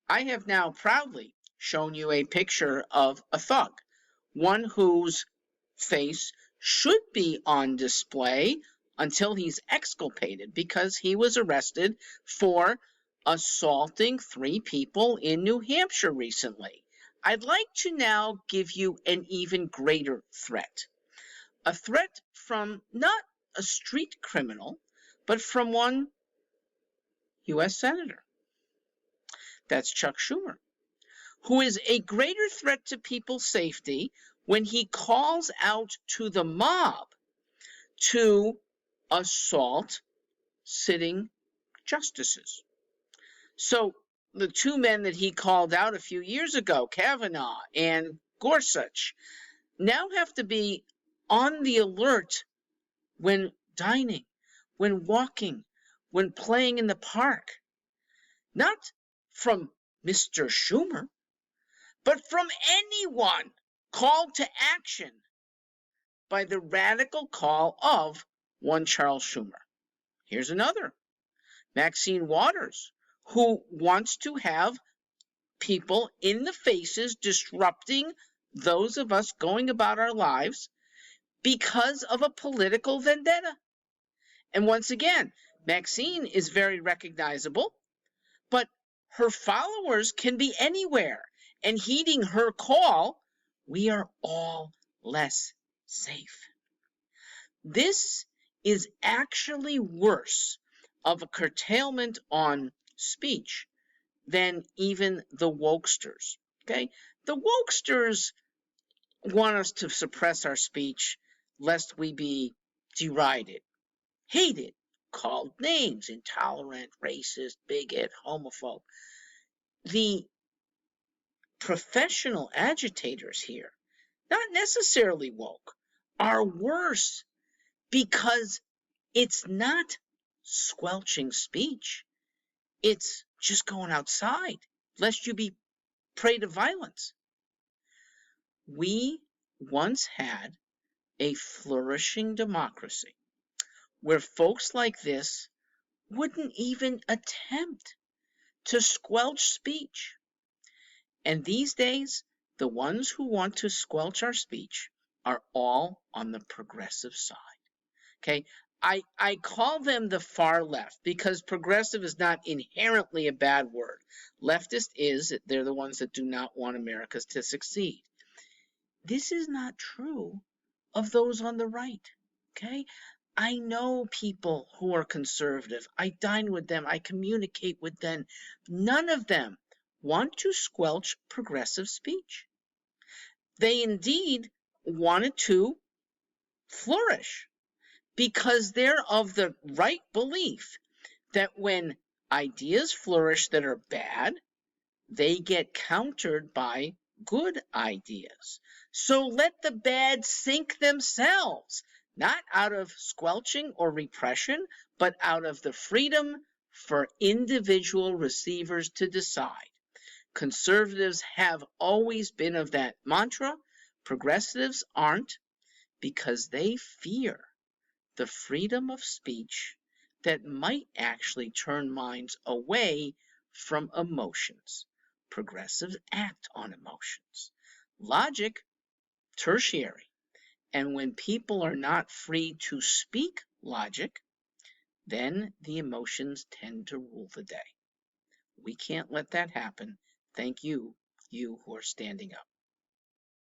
I have now proudly shown you a picture of a thug, one whose face should be on display until he's exculpated because he was arrested for assaulting 3 people in New Hampshire recently. I'd like to now give you an even greater threat. A threat from not a street criminal, but from one U.S. Senator. That's Chuck Schumer, who is a greater threat to people's safety when he calls out to the mob to assault sitting justices. So the 2 men that he called out a few years ago, Kavanaugh and Gorsuch, now have to be on the alert when dining, when walking, when playing in the park. Not from Mr. Schumer, but from anyone called to action by the radical call of one Charles Schumer. Here's another, Maxine Waters, who wants to have people in the faces disrupting those of us going about our lives because of a political vendetta. And once again, Maxine is very recognizable, but her followers can be anywhere. And heeding her call, we are all less safe. This is actually worse of a curtailment on speech than even the wokesters. Okay? The wokesters want us to suppress our speech lest we be derided, hated, called names, intolerant, racist, bigot, homophobe. The professional agitators here, not necessarily woke, are worse because it's not squelching speech. It's just going outside, lest you be prey to violence. We once had a flourishing democracy where folks like this wouldn't even attempt to squelch speech. And these days, the ones who want to squelch our speech are all on the progressive side. Okay, I call them the far left because progressive is not inherently a bad word. Leftist is, they're the ones that do not want America to succeed. This is not true of those on the right. Okay, I know people who are conservative. I dine with them. I communicate with them. None of them want to squelch progressive speech. They indeed wanted to flourish because they're of the right belief that when ideas flourish that are bad, they get countered by good ideas. So let the bad sink themselves, not out of squelching or repression, but out of the freedom for individual receivers to decide. Conservatives have always been of that mantra. Progressives aren't, because they fear the freedom of speech that might actually turn minds away from emotions. Progressives act on emotions. Logic, tertiary. And when people are not free to speak logic, then the emotions tend to rule the day. We can't let that happen. Thank you, you who are standing up.